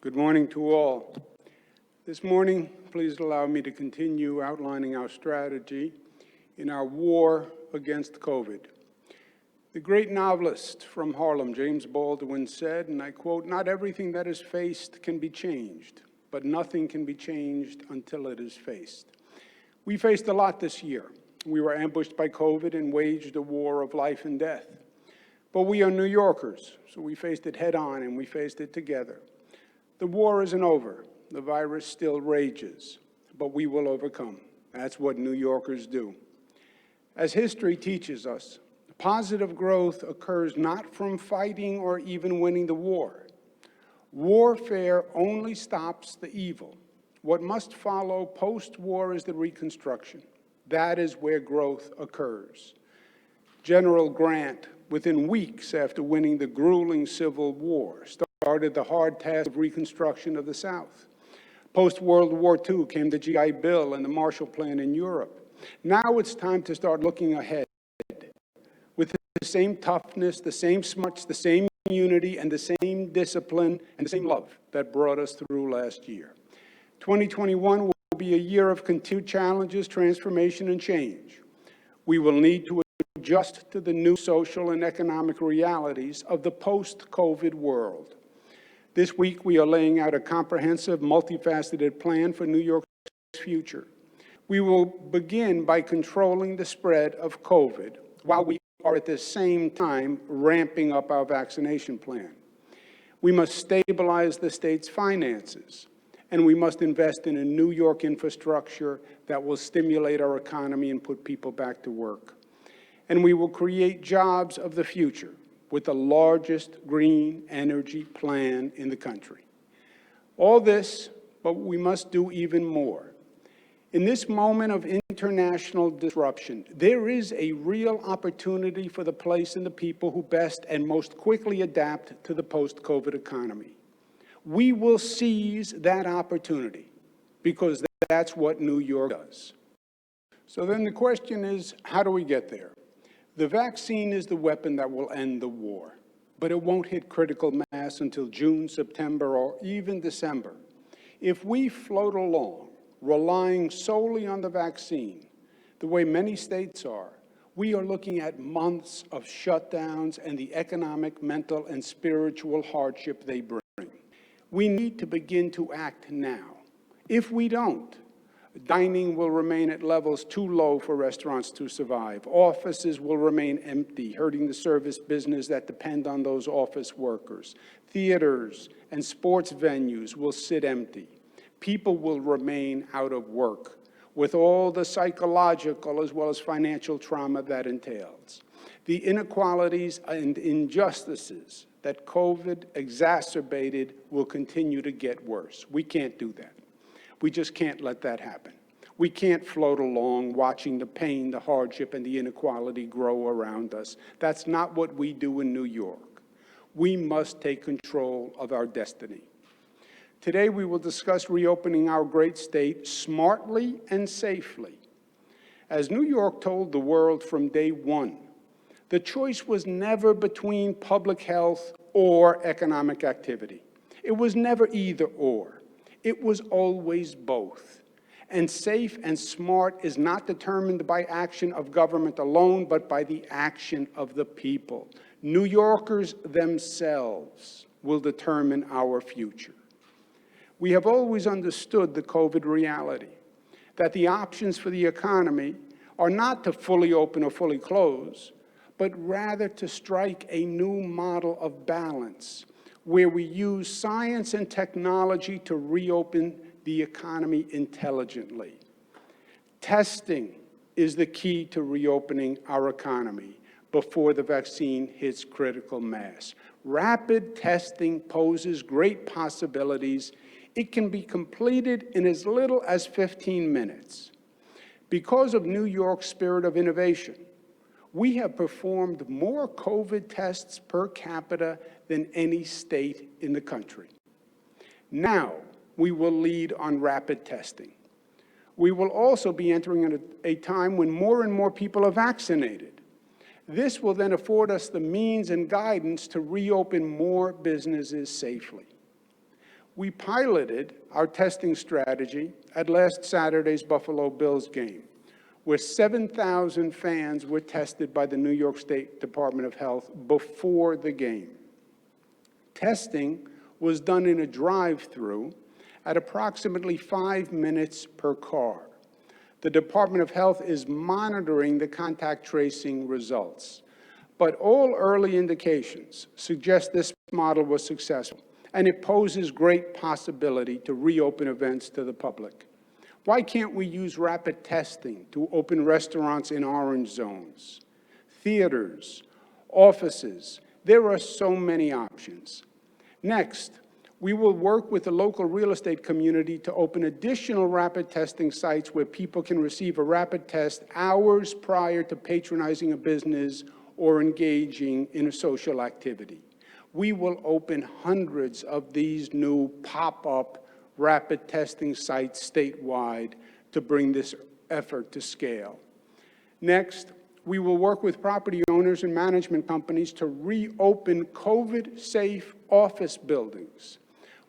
Good morning to all. This morning, please allow me to continue outlining our strategy in our war against COVID. The great novelist from Harlem, James Baldwin, said, and I quote, "Not everything that is faced can be changed, but nothing can be changed until it is faced." We faced a lot this year. We were ambushed by COVID and waged a war of life and death. But we are New Yorkers, so we faced it head on and we faced it together. The war isn't over. The virus still rages, but we will overcome. That's what New Yorkers do. As history teaches us, positive growth occurs not from fighting or even winning the war. Warfare only stops the evil. What must follow post-war is the reconstruction. That is where growth occurs. General Grant, within weeks after winning the grueling Civil War, started the hard task of reconstruction of the South. Post-World War II came the GI Bill and the Marshall Plan in Europe. Now it's time to start looking ahead with the same toughness, the same smarts, the same unity, and the same discipline and the same love that brought us through last year. 2021 will be a year of continued challenges, transformation, and change. We will need to adjust to the new social and economic realities of the post-COVID world. This week, we are laying out a comprehensive, multifaceted plan for New York's future. We will begin by controlling the spread of COVID while we are at the same time ramping up our vaccination plan. We must stabilize the state's finances, and we must invest in a New York infrastructure that will stimulate our economy and put people back to work. And we will create jobs of the future with the largest green energy plan in the country. All this, but we must do even more. In this moment of international disruption, there is a real opportunity for the place and the people who best and most quickly adapt to the post-COVID economy. We will seize that opportunity because that's what New York does. So then the question is, how do we get there? The vaccine is the weapon that will end the war, but it won't hit critical mass until June, September, or even December. If we float along, relying solely on the vaccine, the way many states are, we are looking at months of shutdowns and the economic, mental, and spiritual hardship they bring. We need to begin to act now. If we don't, dining will remain at levels too low for restaurants to survive. Offices will remain empty, hurting the service business that depend on those office workers. Theaters and sports venues will sit empty. People will remain out of work, with all the psychological as well as financial trauma that entails. The inequalities and injustices that COVID exacerbated will continue to get worse. We can't do that. We just can't let that happen. We can't float along watching the pain, the hardship, and the inequality grow around us. That's not what we do in New York. We must take control of our destiny. Today, we will discuss reopening our great state smartly and safely. As New York told the world from day one, the choice was never between public health or economic activity. It was never either or. It was always both. And safe and smart is not determined by action of government alone, but by the action of the people. New Yorkers themselves will determine our future. We have always understood the COVID reality, that the options for the economy are not to fully open or fully close, but rather to strike a new model of balance, where we use science and technology to reopen the economy intelligently. Testing is the key to reopening our economy before the vaccine hits critical mass. Rapid testing poses great possibilities. It can be completed in as little as 15 minutes. Because of New York's spirit of innovation, we have performed more COVID tests per capita than any state in the country. Now, we will lead on rapid testing. We will also be entering a time when more and more people are vaccinated. This will then afford us the means and guidance to reopen more businesses safely. We piloted our testing strategy at last Saturday's Buffalo Bills game, where 7,000 fans were tested by the New York State Department of Health before the game. Testing was done in a drive-through at approximately 5 minutes per car. The Department of Health is monitoring the contact tracing results, but all early indications suggest this model was successful, and it poses great possibility to reopen events to the public. Why can't we use rapid testing to open restaurants in orange zones, theaters, offices? There are so many options. Next, we will work with the local real estate community to open additional rapid testing sites where people can receive a rapid test hours prior to patronizing a business or engaging in a social activity. We will open hundreds of these new pop-up rapid testing sites statewide to bring this effort to scale. Next, we will work with property owners and management companies to reopen COVID-safe office buildings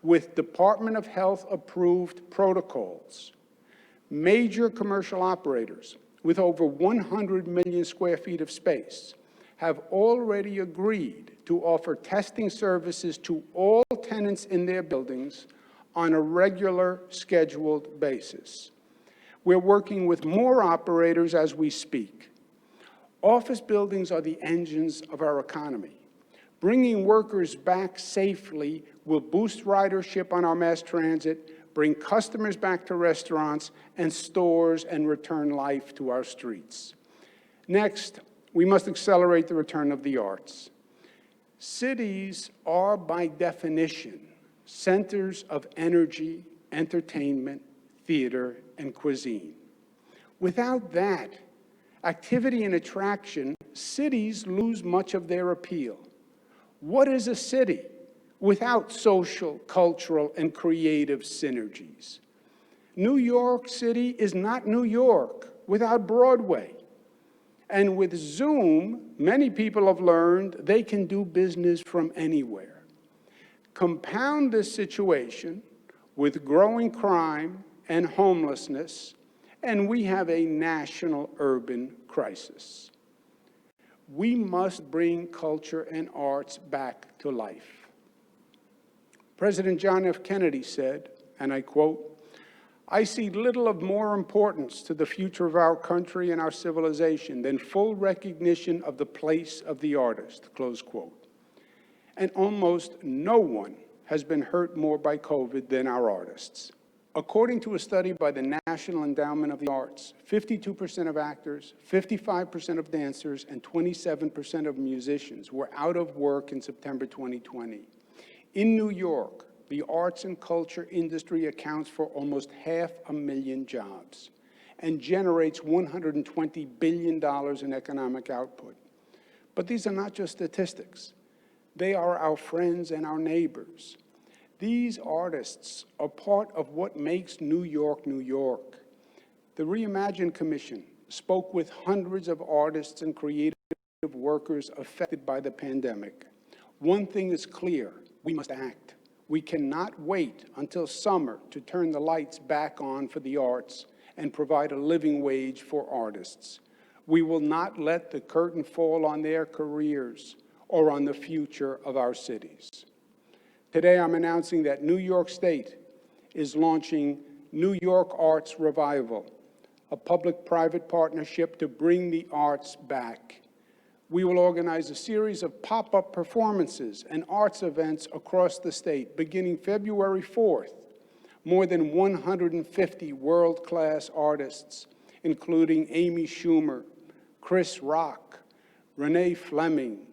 with Department of Health approved protocols. Major commercial operators with over 100 million square feet of space have already agreed to offer testing services to all tenants in their buildings on a regular, scheduled basis. We're working with more operators as we speak. Office buildings are the engines of our economy. Bringing workers back safely will boost ridership on our mass transit, bring customers back to restaurants and stores, and return life to our streets. Next, we must accelerate the return of the arts. Cities are, by definition, centers of energy, entertainment, theater, and cuisine. Without that activity and attraction, cities lose much of their appeal. What is a city without social, cultural, and creative synergies? New York City is not New York without Broadway. And with Zoom, many people have learned they can do business from anywhere. Compound this situation with growing crime and homelessness, and we have a national urban crisis. We must bring culture and arts back to life. President John F. Kennedy said, and I quote, "I see little of more importance to the future of our country and our civilization than full recognition of the place of the artist," close quote. And almost no one has been hurt more by COVID than our artists. According to a study by the National Endowment of the Arts, 52% of actors, 55% of dancers, and 27% of musicians were out of work in September 2020. In New York, the arts and culture industry accounts for almost 500,000 jobs and generates $120 billion in economic output. But these are not just statistics. They are our friends and our neighbors. These artists are part of what makes New York, New York. The Reimagine Commission spoke with hundreds of artists and creative workers affected by the pandemic. One thing is clear: we must act. We cannot wait until summer to turn the lights back on for the arts and provide a living wage for artists. We will not let the curtain fall on their careers or on the future of our cities. Today, I'm announcing that New York State is launching New York Arts Revival, a public-private partnership to bring the arts back. We will organize a series of pop-up performances and arts events across the state, beginning February 4th. More than 150 world-class artists, including Amy Schumer, Chris Rock, Renee Fleming,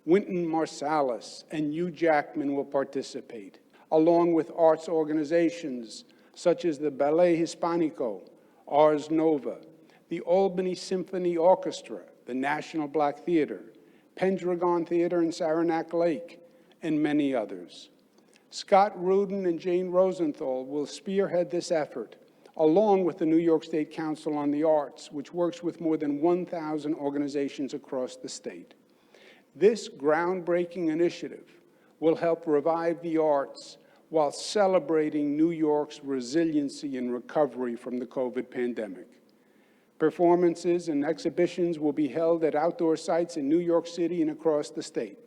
Wynton Marsalis, and Hugh Jackman will participate, along with arts organizations such as the Ballet Hispanico, Ars Nova, the Albany Symphony Orchestra, the National Black Theater, Pendragon Theater in Saranac Lake, and many others. Scott Rudin and Jane Rosenthal will spearhead this effort, along with the New York State Council on the Arts, which works with more than 1,000 organizations across the state. This groundbreaking initiative will help revive the arts while celebrating New York's resiliency and recovery from the COVID pandemic. Performances and exhibitions will be held at outdoor sites in New York City and across the state,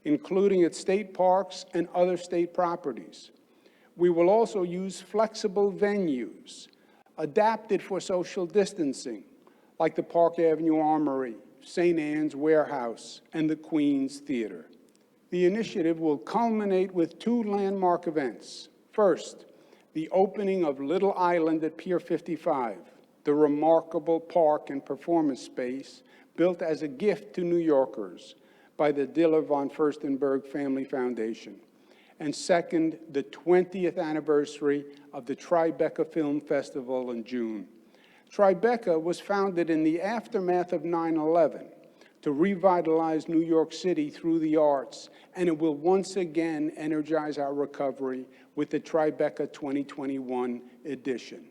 including at state parks and other state properties. We will also use flexible venues adapted for social distancing, like the Park Avenue Armory, St. Ann's Warehouse, and the Queens Theater. The initiative will culminate with two landmark events. First, the opening of Little Island at Pier 55, the remarkable park and performance space built as a gift to New Yorkers by the Diller von Furstenberg Family Foundation. And second, the 20th anniversary of the Tribeca Film Festival in June. Tribeca was founded in the aftermath of 9/11 to revitalize New York City through the arts, and it will once again energize our recovery with the Tribeca 2021 edition.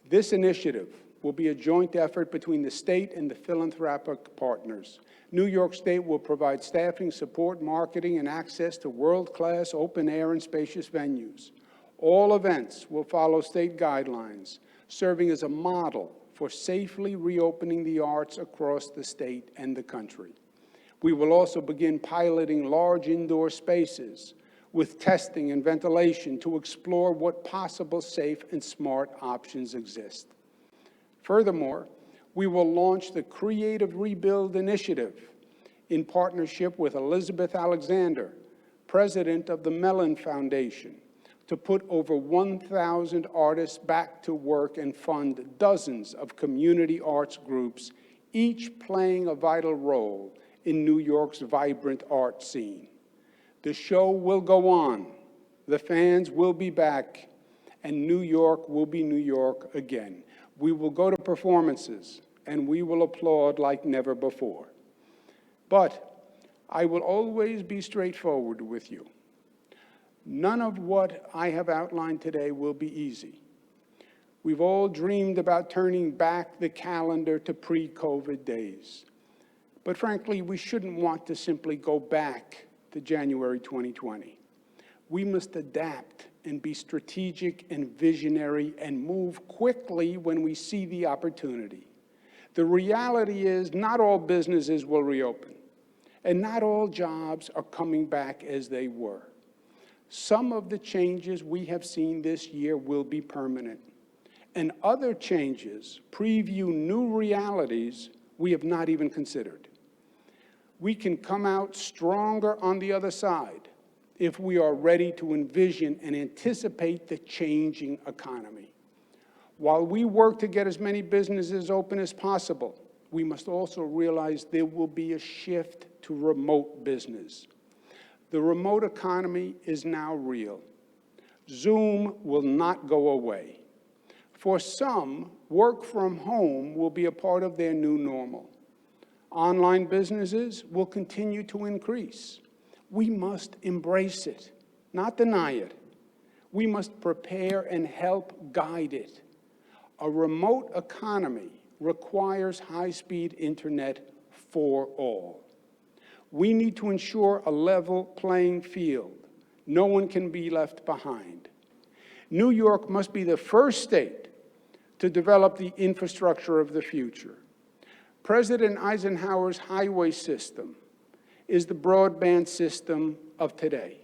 This initiative will be a joint effort between the state and the philanthropic partners. New York State will provide staffing, support, marketing, and access to world-class open-air and spacious venues. All events will follow state guidelines, serving as a model for safely reopening the arts across the state and the country. We will also begin piloting large indoor spaces with testing and ventilation to explore what possible safe and smart options exist. Furthermore, we will launch the Creative Rebuild Initiative in partnership with Elizabeth Alexander, president of the Mellon Foundation, to put over 1,000 artists back to work and fund dozens of community arts groups, each playing a vital role in New York's vibrant art scene. The show will go on, the fans will be back, and New York will be New York again. We will go to performances, and we will applaud like never before. But I will always be straightforward with you. None of what I have outlined today will be easy. We've all dreamed about turning back the calendar to pre-COVID days. But frankly, we shouldn't want to simply go back to January 2020. We must adapt and be strategic and visionary and move quickly when we see the opportunity. The reality is not all businesses will reopen, and not all jobs are coming back as they were. Some of the changes we have seen this year will be permanent, and other changes preview new realities we have not even considered. We can come out stronger on the other side if we are ready to envision and anticipate the changing economy. While we work to get as many businesses open as possible, we must also realize there will be a shift to remote business. The remote economy is now real. Zoom will not go away. For some, work from home will be a part of their new normal. Online businesses will continue to increase. We must embrace it, not deny it. We must prepare and help guide it. A remote economy requires high-speed internet for all. We need to ensure a level playing field. No one can be left behind. New York must be the first state to develop the infrastructure of the future. President Eisenhower's highway system is the broadband system of today.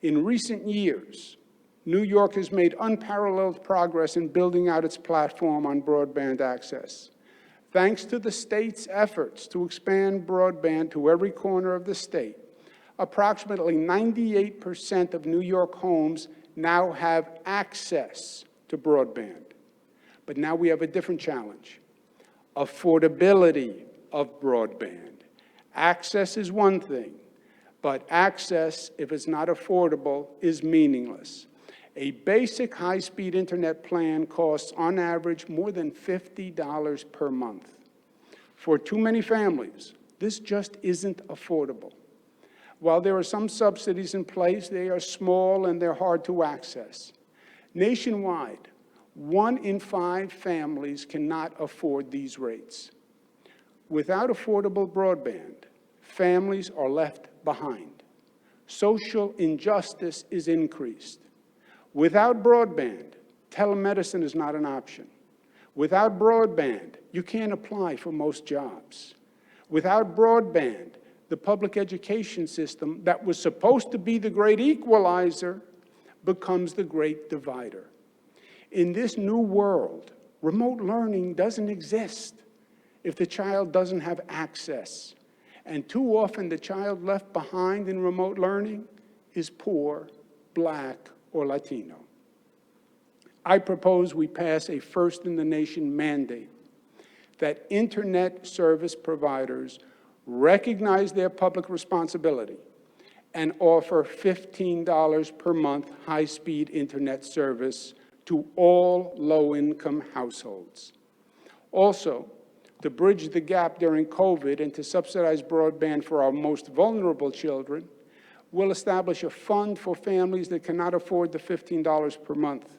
In recent years, New York has made unparalleled progress in building out its platform on broadband access. Thanks to the state's efforts to expand broadband to every corner of the state, approximately 98% of New York homes now have access to broadband. But now we have a different challenge: affordability of broadband. Access is one thing, but access, if it's not affordable, is meaningless. A basic high-speed internet plan costs, on average, more than $50 per month. For too many families, this just isn't affordable. While there are some subsidies in place, they are small and they're hard to access. Nationwide, 1 in 5 families cannot afford these rates. Without affordable broadband, families are left behind. Social injustice is increased. Without broadband, telemedicine is not an option. Without broadband, you can't apply for most jobs. Without broadband, the public education system that was supposed to be the great equalizer becomes the great divider. In this new world, remote learning doesn't exist if the child doesn't have access. And too often, the child left behind in remote learning is poor, Black, or Latino. I propose we pass a first-in-the-nation mandate that internet service providers recognize their public responsibility and offer $15 per month high-speed internet service to all low-income households. Also, to bridge the gap during COVID and to subsidize broadband for our most vulnerable children, we'll establish a fund for families that cannot afford the $15 per month.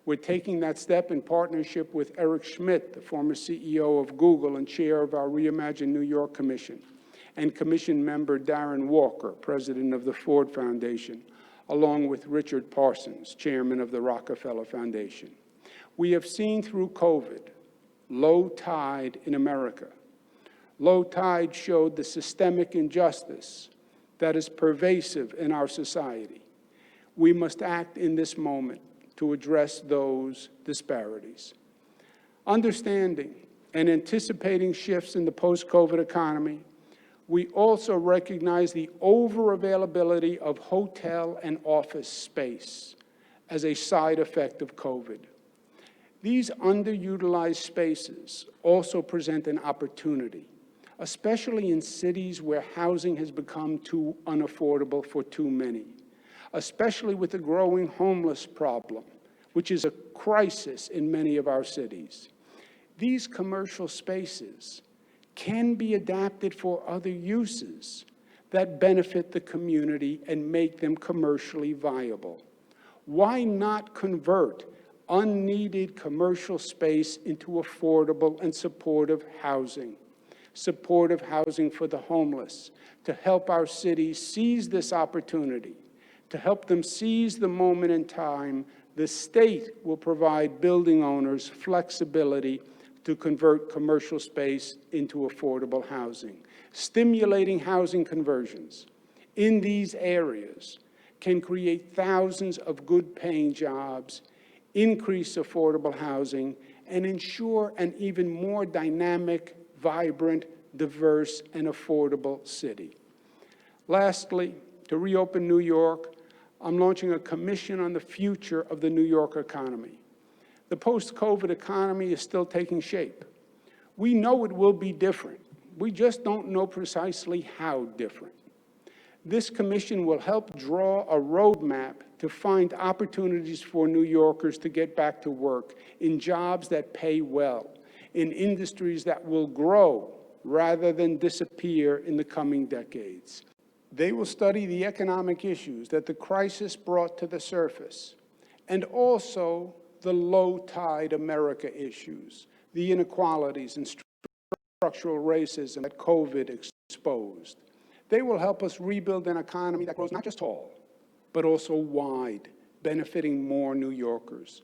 We're taking that step in partnership with Eric Schmidt, the former CEO of Google and chair of our Reimagine New York Commission, and Commission member Darren Walker, president of the Ford Foundation, along with Richard Parsons, chairman of the Rockefeller Foundation. We have seen through COVID low tide in America. Low tide showed the systemic injustice that is pervasive in our society. We must act in this moment to address those disparities. Understanding and anticipating shifts in the post-COVID economy, we also recognize the over-availability of hotel and office space as a side effect of COVID. These underutilized spaces also present an opportunity, especially in cities where housing has become too unaffordable for too many, especially with the growing homeless problem, which is a crisis in many of our cities. These commercial spaces can be adapted for other uses that benefit the community and make them commercially viable. Why not convert unneeded commercial space into affordable and supportive housing for the homeless, to help our cities seize this opportunity, to help them seize the moment in time? The state will provide building owners flexibility to convert commercial space into affordable housing. Stimulating housing conversions in these areas can create thousands of good-paying jobs, increase affordable housing, and ensure an even more dynamic, vibrant, diverse, and affordable city. Lastly, to reopen New York, I'm launching a commission on the future of the New York economy. The post-COVID economy is still taking shape. We know it will be different. We just don't know precisely how different. This commission will help draw a roadmap to find opportunities for New Yorkers to get back to work in jobs that pay well, in industries that will grow rather than disappear in the coming decades. They will study the economic issues that the crisis brought to the surface, and also the low-tide America issues, the inequalities and structural racism that COVID exposed. They will help us rebuild an economy that grows not just tall, but also wide, benefiting more New Yorkers.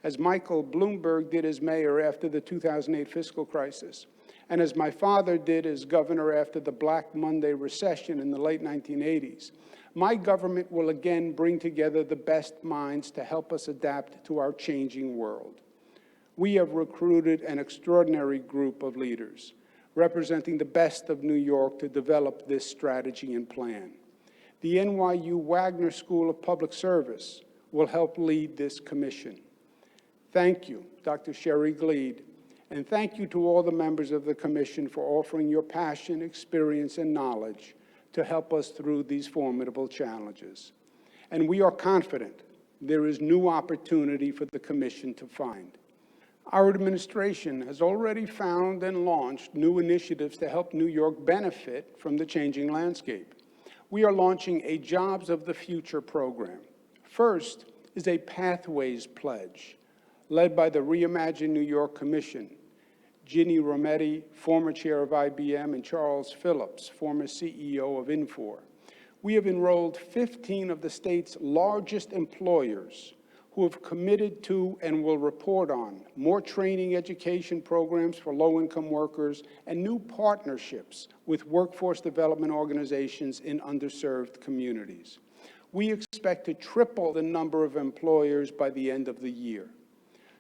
As Michael Bloomberg did as mayor after the 2008 fiscal crisis, and as my father did as governor after the Black Monday recession in the late 1980s, my government will again bring together the best minds to help us adapt to our changing world. We have recruited an extraordinary group of leaders representing the best of New York to develop this strategy and plan. The NYU Wagner School of Public Service will help lead this commission. Thank you, Dr. Sherry Gleed, and thank you to all the members of the commission for offering your passion, experience, and knowledge to help us through these formidable challenges. And we are confident there is new opportunity for the commission to find. Our administration has already found and launched new initiatives to help New York benefit from the changing landscape. We are launching a Jobs of the Future program. First is a Pathways Pledge, led by the Reimagine New York Commission, Ginny Rometty, former chair of IBM, and Charles Phillips, former CEO of Infor. We have enrolled 15 of the state's largest employers who have committed to and will report on more training education programs for low-income workers and new partnerships with workforce development organizations in underserved communities. We expect to triple the number of employers by the end of the year.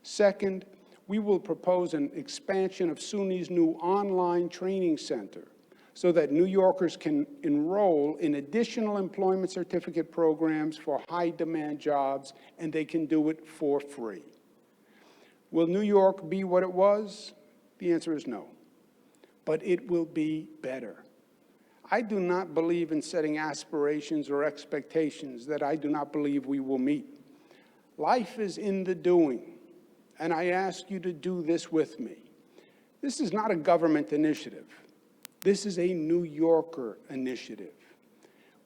Second, we will propose an expansion of SUNY's new online training center so that New Yorkers can enroll in additional employment certificate programs for high-demand jobs, and they can do it for free. Will New York be what it was? The answer is no. But it will be better. I do not believe in setting aspirations or expectations that I do not believe we will meet. Life is in the doing, and I ask you to do this with me. This is not a government initiative. This is a New Yorker initiative.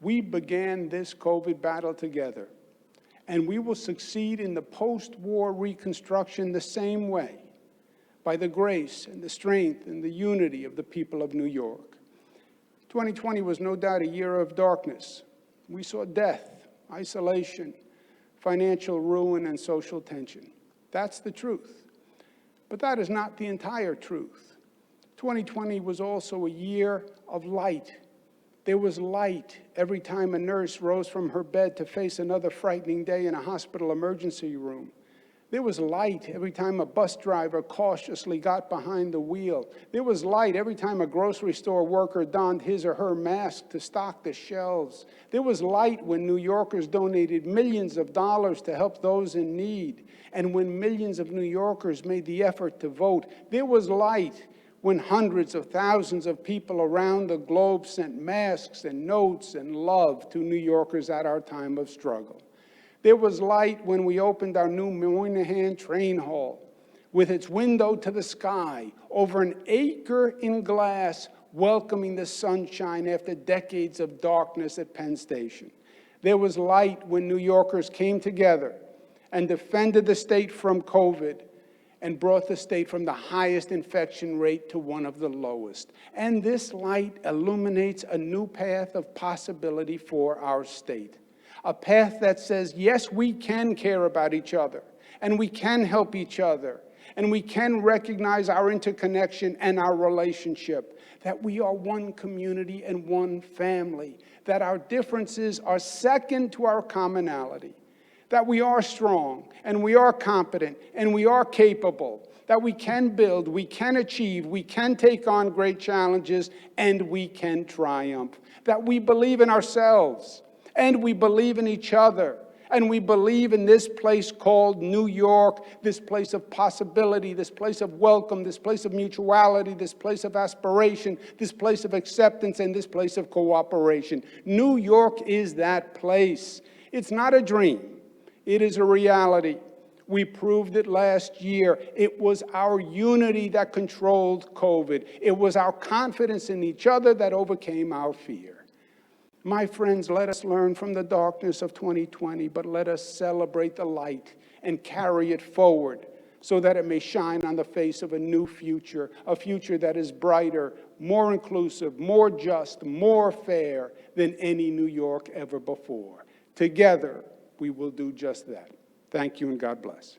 We began this COVID battle together, and we will succeed in the post-war reconstruction the same way, by the grace and the strength and the unity of the people of New York. 2020 was no doubt a year of darkness. We saw death, isolation, financial ruin, and social tension. That's the truth. But that is not the entire truth. 2020 was also a year of light. There was light every time a nurse rose from her bed to face another frightening day in a hospital emergency room. There was light every time a bus driver cautiously got behind the wheel. There was light every time a grocery store worker donned his or her mask to stock the shelves. There was light when New Yorkers donated millions of dollars to help those in need. And when millions of New Yorkers made the effort to vote, there was light when hundreds of thousands of people around the globe sent masks and notes and love to New Yorkers at our time of struggle. There was light when we opened our new Moynihan Train Hall with its window to the sky, over an acre in glass, welcoming the sunshine after decades of darkness at Penn Station. There was light when New Yorkers came together and defended the state from COVID and brought the state from the highest infection rate to one of the lowest. And this light illuminates a new path of possibility for our state. A path that says, yes, we can care about each other, and we can help each other, and we can recognize our interconnection and our relationship, that we are one community and one family, that our differences are second to our commonality, that we are strong, and we are competent, and we are capable, that we can build, we can achieve, we can take on great challenges, and we can triumph, that we believe in ourselves, and we believe in each other, and we believe in this place called New York, this place of possibility, this place of welcome, this place of mutuality, this place of aspiration, this place of acceptance, and this place of cooperation. New York is that place. It's not a dream. It is a reality. We proved it last year. It was our unity that controlled COVID. It was our confidence in each other that overcame our fear. My friends, let us learn from the darkness of 2020, but let us celebrate the light and carry it forward so that it may shine on the face of a new future, a future that is brighter, more inclusive, more just, more fair than any New York ever before. Together, we will do just that. Thank you and God bless.